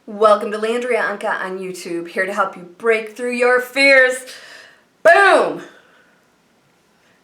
Welcome to Landria Anca on YouTube, here to help you break through your fears. Boom!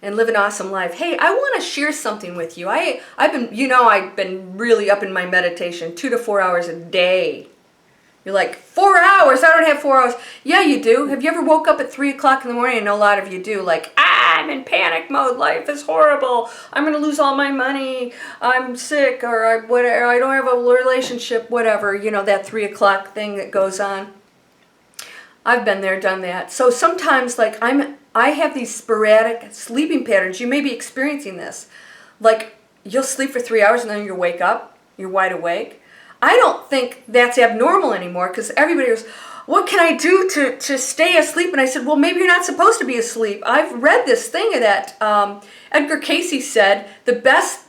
And live an awesome life. Hey, I want to share something with you. I've been really up in my meditation, 2 to 4 hours a day. You're like, 4 hours? I don't have 4 hours. Yeah, you do. Have you ever woke up at 3 o'clock in the morning? I know a lot of you do. Like, I'm in panic mode. Life is horrible. I'm going to lose all my money. I'm sick, or I don't have a relationship, whatever. You know, that 3 o'clock thing that goes on. I've been there, done that. So sometimes, like, I have these sporadic sleeping patterns. You may be experiencing this. Like, you'll sleep for 3 hours and then you'll wake up. You're wide awake. I don't think that's abnormal anymore, because everybody goes, what can I do to stay asleep? And I said, well, maybe you're not supposed to be asleep. I've read this thing that Edgar Cayce said the best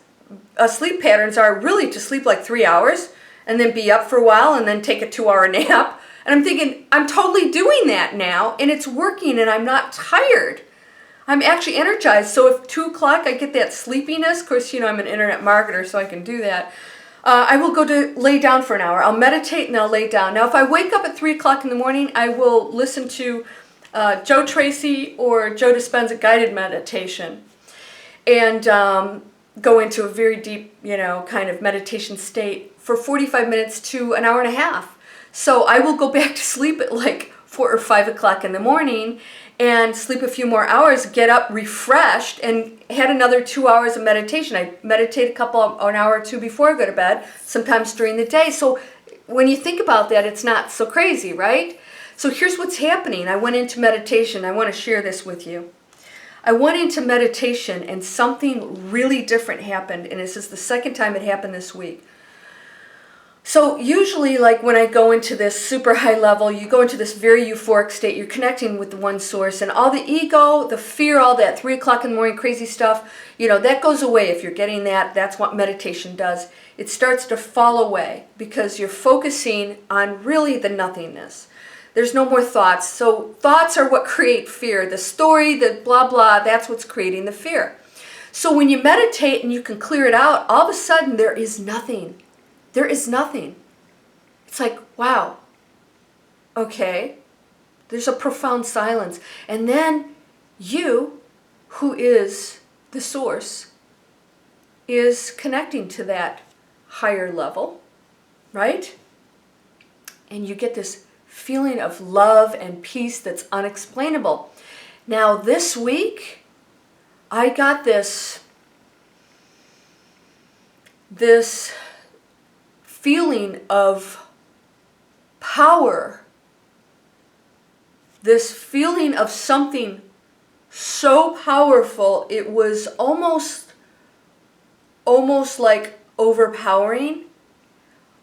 sleep patterns are really to sleep like 3 hours and then be up for a while and then take a 2-hour nap. And I'm thinking, I'm totally doing that now, and it's working, and I'm not tired. I'm actually energized. So if 2 o'clock I get that sleepiness, of course, you know, I'm an internet marketer, so I can do that. I will go to lay down for an hour. I'll meditate and I'll lay down. Now, if I wake up at 3 o'clock in the morning, I will listen to Joe Tracy or Joe Dispenza guided meditation and go into a very deep, kind of meditation state for 45 minutes to an hour and a half. So I will go back to sleep at like 4 or 5 o'clock in the morning and sleep a few more hours, get up refreshed, and had another 2 hours of meditation. I meditate an hour or two before I go to bed, sometimes during the day. So when you think about that, it's not so crazy, right? So here's what's happening. I went into meditation. I want to share this with you. I went into meditation and something really different happened, and this is the second time it happened this week. So usually, like when I go into this super high level, you go into this very euphoric state, you're connecting with the one source, and all the ego, the fear, all that 3 o'clock in the morning crazy stuff, that goes away. If you're getting that, that's what meditation does. It starts to fall away because you're focusing on really the nothingness. There's no more thoughts. So thoughts are what create fear. The story, the blah, blah, that's what's creating the fear. So when you meditate and you can clear it out, all of a sudden there is nothing. There is nothing. It's like, wow, okay. There's a profound silence. And then you, who is the source, is connecting to that higher level, right? And you get this feeling of love and peace that's unexplainable. Now, this week, I got this feeling of power, this feeling of something so powerful, it was almost like overpowering.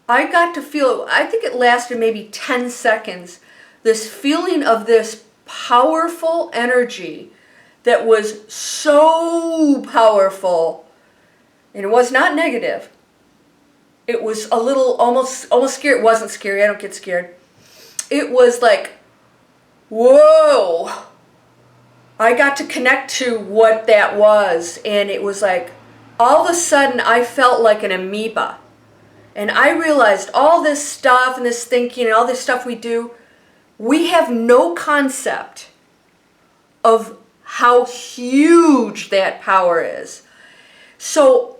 I got to feel, I think it lasted maybe 10 seconds, this feeling of this powerful energy that was so powerful, and it was not negative. It was a little, almost scary. It wasn't scary. I don't get scared. It was like, whoa. I got to connect to what that was. And it was like, all of a sudden, I felt like an amoeba. And I realized all this stuff and this thinking and all this stuff we do, we have no concept of how huge that power is. So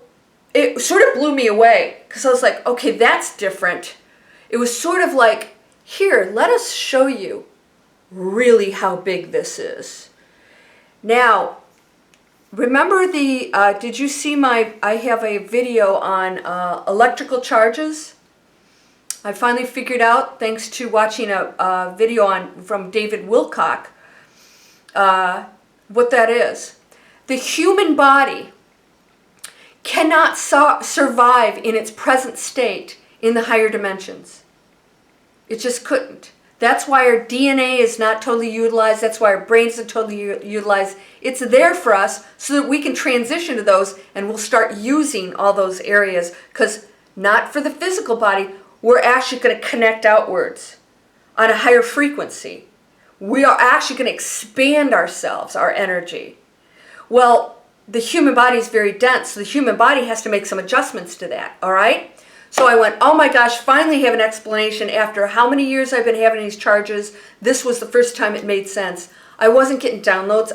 it sort of blew me away, because I was like, okay, that's different. It was sort of like, here, let us show you really how big this is. Now, remember did you see I have a video on electrical charges? I finally figured out, thanks to watching a video from David Wilcock, what that is. The human body cannot survive in its present state in the higher dimensions. It just couldn't. That's why our DNA is not totally utilized. That's why our brains are totally utilized. It's there for us so that we can transition to those, and we'll start using all those areas, because not for the physical body, we're actually going to connect outwards on a higher frequency. We are actually going to expand ourselves, our energy. Well, the human body is very dense, so the human body has to make some adjustments to that, all right? So I went, oh my gosh, finally have an explanation. After how many years I've been having these charges, this was the first time it made sense. I wasn't getting downloads.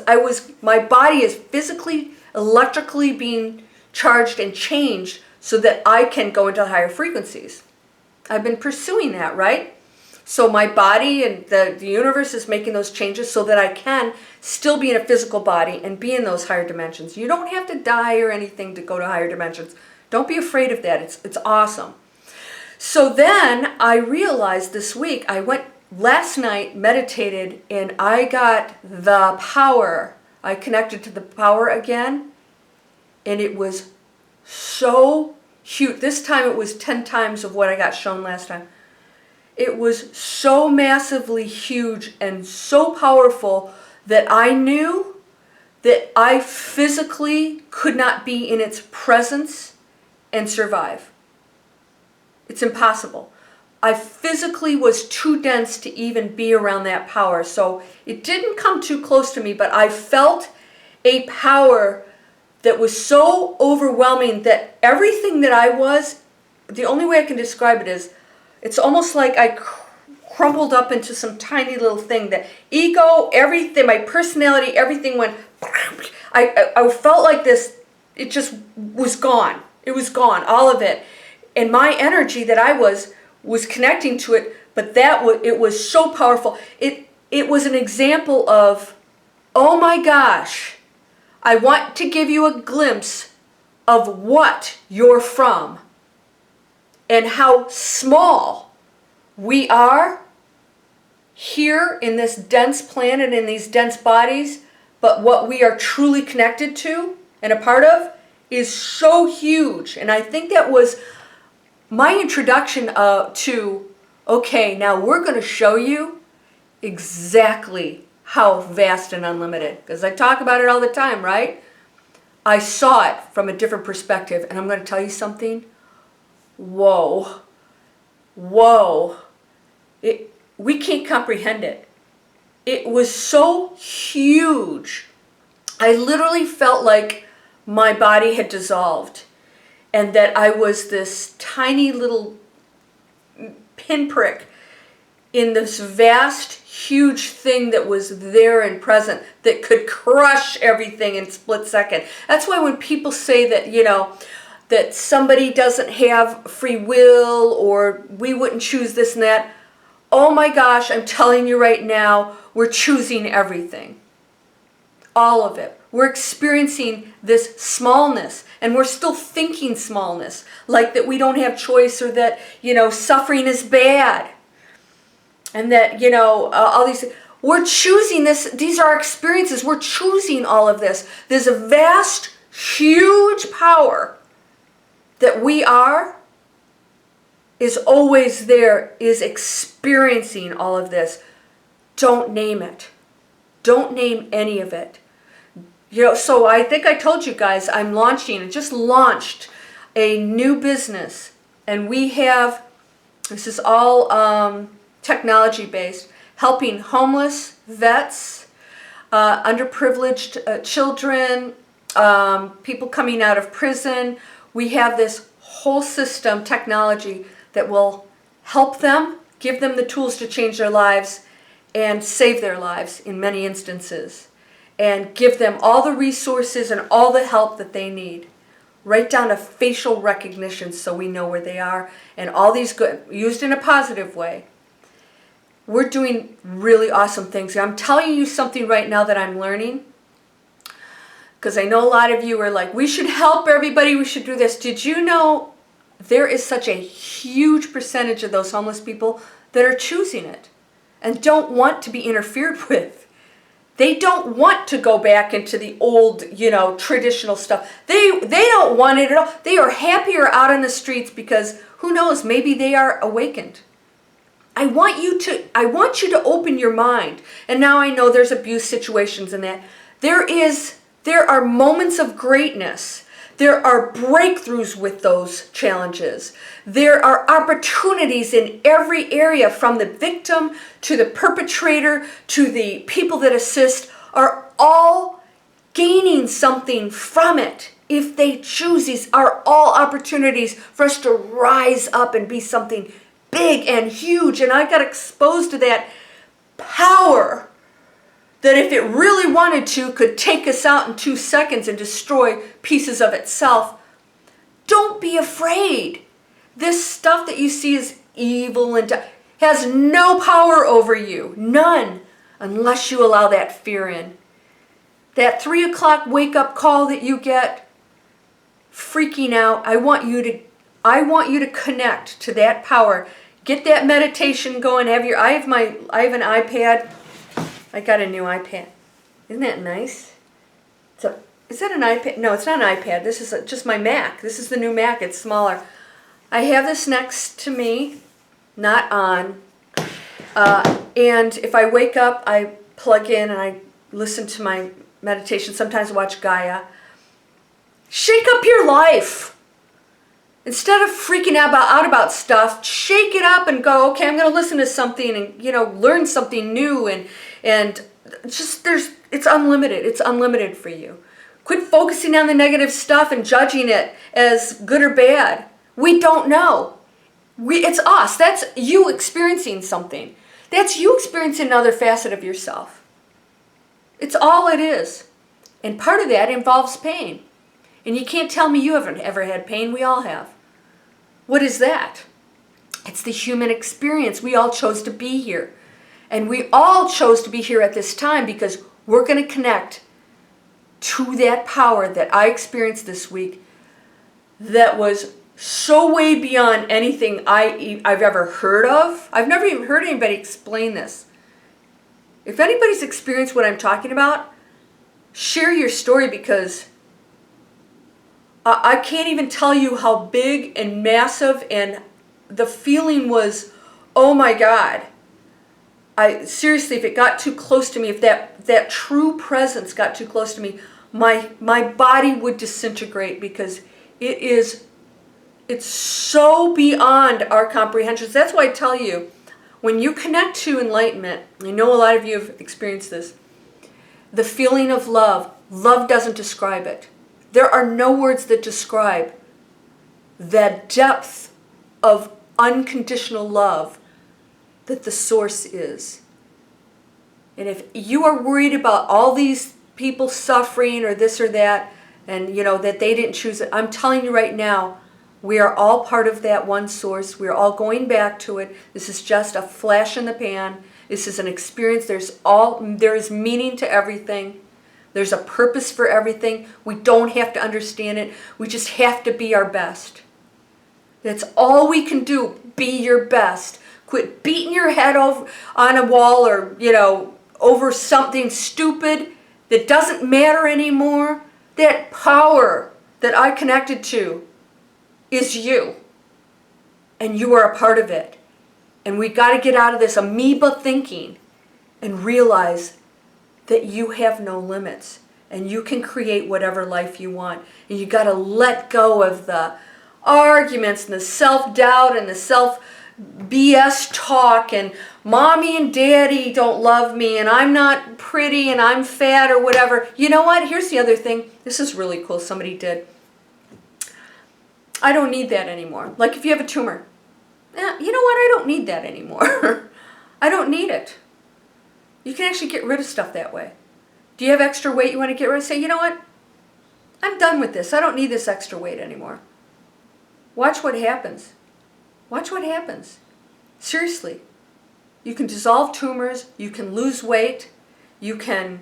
My body is physically, electrically being charged and changed so that I can go into higher frequencies. I've been pursuing that, right? So my body and the universe is making those changes so that I can still be in a physical body and be in those higher dimensions. You don't have to die or anything to go to higher dimensions. Don't be afraid of that. It's awesome. So then I realized this week, I went last night, meditated, and I got the power. I connected to the power again, and it was so huge. This time it was 10 times of what I got shown last time. It was so massively huge and so powerful that I knew that I physically could not be in its presence and survive. It's impossible. I physically was too dense to even be around that power. So it didn't come too close to me, but I felt a power that was so overwhelming that everything that I was, the only way I can describe it is, it's almost like I crumpled up into some tiny little thing. The ego, everything, my personality, everything went, I felt like this, it just was gone. It was gone, all of it. And my energy that I was connecting to it, but it was so powerful. It was an example of, oh my gosh, I want to give you a glimpse of what you're from and how small we are here in this dense planet, in these dense bodies, but what we are truly connected to and a part of is so huge. And I think that was my introduction to, okay, now we're going to show you exactly how vast and unlimited, because I talk about it all the time, right? I saw it from a different perspective, and I'm going to tell you something. Whoa. We can't comprehend it. It was so huge. I literally felt like my body had dissolved and that I was this tiny little pinprick in this vast, huge thing that was there and present that could crush everything in a split second. That's why when people say that, that somebody doesn't have free will or we wouldn't choose this and that, oh my gosh, I'm telling you right now, we're choosing everything. All of it. We're experiencing this smallness, and we're still thinking smallness, like that we don't have choice or that, suffering is bad. And that, all these, we're choosing this, these are our experiences, we're choosing all of this. There's a vast, huge power that we is always there, is experiencing all of this. Don't name it. Don't name any of it. So I think I told you guys I just launched a new business, and this is all technology based, helping homeless vets, underprivileged children, people coming out of prison. We have this whole system, technology, that will help them, give them the tools to change their lives and save their lives in many instances, and give them all the resources and all the help that they need, right down to facial recognition so we know where they are, and all these good, used in a positive way. We're doing really awesome things. I'm telling you something right now that I'm learning, because I know a lot of you are like, we should help everybody, we should do this. Did you know there is such a huge percentage of those homeless people that are choosing it and don't want to be interfered with? They don't want to go back into the old, traditional stuff. They don't want it at all. They are happier out on the streets because who knows, maybe they are awakened. I want you to open your mind. And now I know there's abuse situations in that. There are moments of greatness. There are breakthroughs with those challenges. There are opportunities in every area, from the victim to the perpetrator to the people that assist, are all gaining something from it. if they choose, these are all opportunities for us to rise up and be something big and huge. And I got exposed to that power that if it really wanted to, could take us out in 2 seconds and destroy pieces of itself. Don't be afraid. This stuff that you see is evil and has no power over you. None. Unless you allow that fear in. That 3 o'clock wake up call that you get, freaking out, I want you to connect to that power. Get that meditation going. I have an iPad. I got a new iPad. Isn't that nice? Is that an iPad? No, it's not an iPad. This is just my Mac. This is the new Mac. It's smaller. I have this next to me, not on. And if I wake up, I plug in and I listen to my meditation. Sometimes I watch Gaia. Shake up your life. Instead of freaking out about stuff, shake it up and go, okay, I'm going to listen to something and, learn something new and just it's unlimited. It's unlimited for you. Quit focusing on the negative stuff and judging it as good or bad. We don't know. It's us. That's you experiencing something. That's you experiencing another facet of yourself. It's all it is. And part of that involves pain. And you can't tell me you haven't ever had pain. We all have. What is that? It's the human experience. We all chose to be here. And we all chose to be here at this time because we're going to connect to that power that I experienced this week that was so way beyond anything I've ever heard of. I've never even heard anybody explain this. If anybody's experienced what I'm talking about, share your story because I can't even tell you how big and massive, and the feeling was, oh my God. Seriously, if it got too close to me, if that true presence got too close to me, my body would disintegrate because it's so beyond our comprehensions. That's why I tell you, when you connect to enlightenment, I know a lot of you have experienced this, the feeling of love doesn't describe it. There are no words that describe that depth of unconditional love that the source is. And if you are worried about all these people suffering or this or that, and that they didn't choose it, I'm telling you right now, we are all part of that one source. We're all going back to it. This is just a flash in the pan. This is an experience. There is meaning to everything. There's a purpose for everything. We don't have to understand it. We just have to be our best. That's all we can do. Be your best. Quit beating your head over on a wall or, over something stupid that doesn't matter anymore. That power that I connected to is you. And you are a part of it. And we got to get out of this amoeba thinking and realize that you have no limits and you can create whatever life you want. And you got to let go of the arguments and the self-doubt and the self-BS talk and mommy and daddy don't love me and I'm not pretty and I'm fat or whatever. You know what? Here's the other thing. This is really cool. Somebody did. I don't need that anymore. Like if you have a tumor. You know what? I don't need that anymore. I don't need it. You can actually get rid of stuff that way. Do you have extra weight you want to get rid of? Say, you know what? I'm done with this. I don't need this extra weight anymore. Watch what happens. Watch what happens. Seriously. You can dissolve tumors. You can lose weight. You can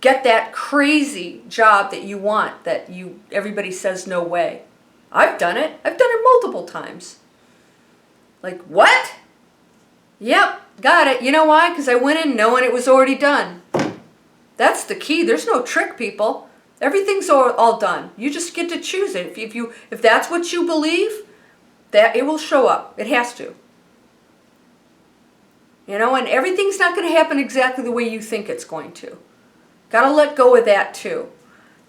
get that crazy job that you want that everybody says no way. I've done it. I've done it multiple times. Like, what? Yep, got it. You know why? Because I went in knowing it was already done. That's the key. There's no trick, people. Everything's all done. You just get to choose it. If that's what you believe, that it will show up. It has to. And everything's not going to happen exactly the way you think it's going to. Got to let go of that too.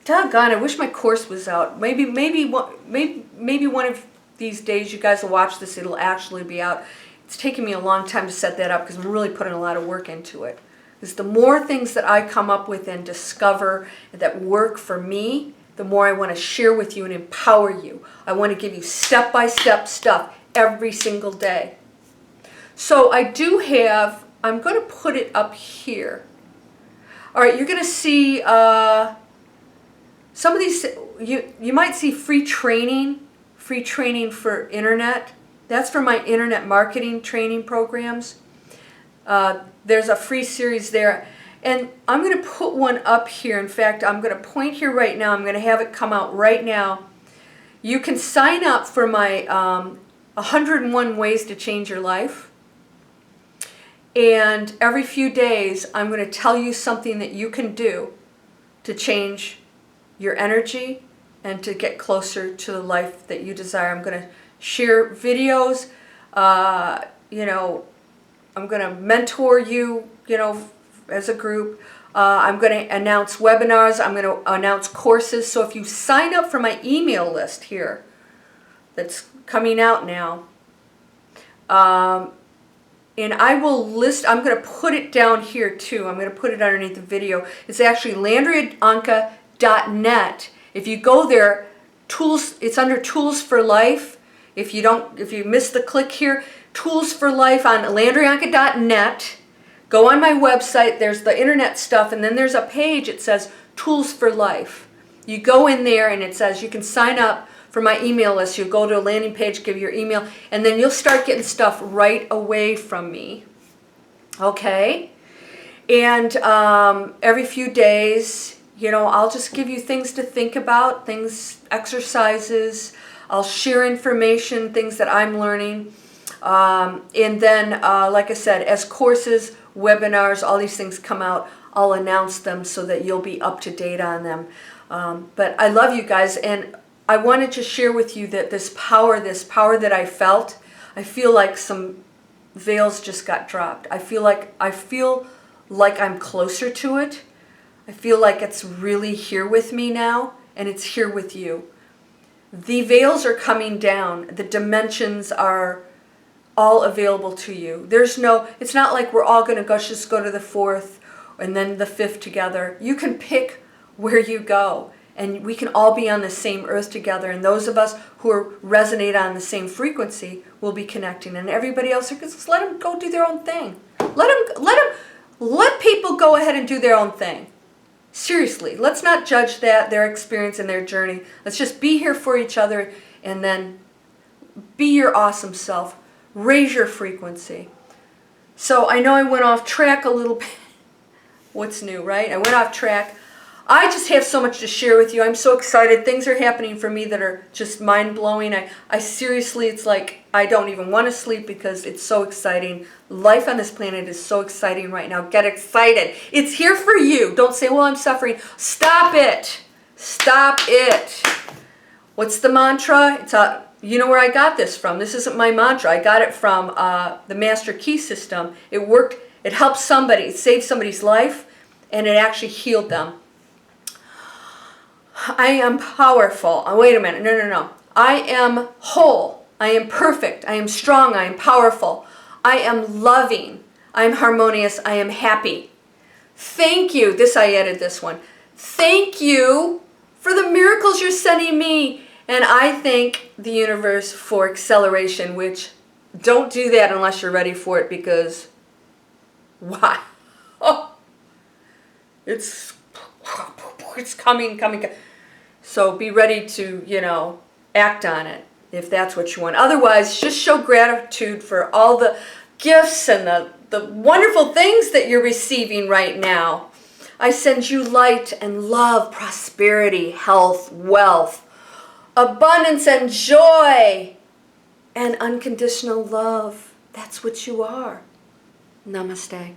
Doggone, I wish my course was out. Maybe one of these days you guys will watch this. It'll actually be out. It's taken me a long time to set that up because I'm really putting a lot of work into it. Because the more things that I come up with and discover that work for me, the more I want to share with you and empower you. I want to give you step-by-step stuff every single day. So I do have, I'm going to put it up here. All right, you're going to see some of these, you might see free training for internet. That's for my internet marketing training programs. There's a free series there. And I'm going to put one up here. In fact, I'm going to point here right now. I'm going to have it come out right now. You can sign up for my 101 Ways to Change Your Life. And every few days, I'm going to tell you something that you can do to change your energy and to get closer to the life that you desire. I'm going to share videos. You know, I'm going to mentor you, you know, as a group. I'm going to announce webinars. I'm going to announce courses. So if you sign up for my email list here, that's coming out now, and I will list, I'm going to put it down here too. I'm going to put it underneath the video. It's actually LandriaAnca.net. If you go there, tools, it's under Tools for Life. If you miss the click here, Tools for Life on LandriaAnca.net. Go on my website, there's the internet stuff, and then there's a page, it says Tools for Life. You go in there and it says you can sign up for my email list. You go to a landing page, give your email, and then you'll start getting stuff right away from me. Okay? And every few days, you know, I'll just give you things to think about, things, exercises. I'll share information, things that I'm learning. And then, like I said, as courses, webinars, all these things come out, I'll announce them so that you'll be up to date on them. But I love you guys, and I wanted to share with you that this power that I felt, I feel like some veils just got dropped. I feel like I'm closer to it. I feel like it's really here with me now, and it's here with you. The veils are coming down. The dimensions are all available to you. It's not like we're all going to just go to the 4th and then the 5th together. You can pick where you go, and we can all be on the same earth together, and those of us who resonate on the same frequency will be connecting, and everybody else, just let them go do their own thing. Let people go ahead and do their own thing. Seriously, let's not judge their experience and their journey. Let's just be here for each other, and then be your awesome self. Raise your frequency. So I know I went off track a little bit. What's new, right? I went off track. I just have so much to share with you. I'm so excited. Things are happening for me that are just mind-blowing. I seriously, it's like I don't even want to sleep because it's so exciting. Life on this planet is so exciting right now. Get excited. It's here for you. Don't say, well, I'm suffering. Stop it. Stop it. What's the mantra? You know where I got this from. This isn't my mantra. I got it from the Master Key System. It worked. It helped somebody. It saved somebody's life, and it actually healed them. I am powerful. Oh, wait a minute. No. I am whole. I am perfect. I am strong. I am powerful. I am loving. I am harmonious. I am happy. Thank you. I added this one. Thank you for the miracles you're sending me. And I thank the universe for acceleration, which don't do that unless you're ready for it, because why? Oh, it's coming. So be ready to, act on it if that's what you want. Otherwise, just show gratitude for all the gifts and the wonderful things that you're receiving right now. I send you light and love, prosperity, health, wealth, abundance and joy, and unconditional love. That's what you are. Namaste.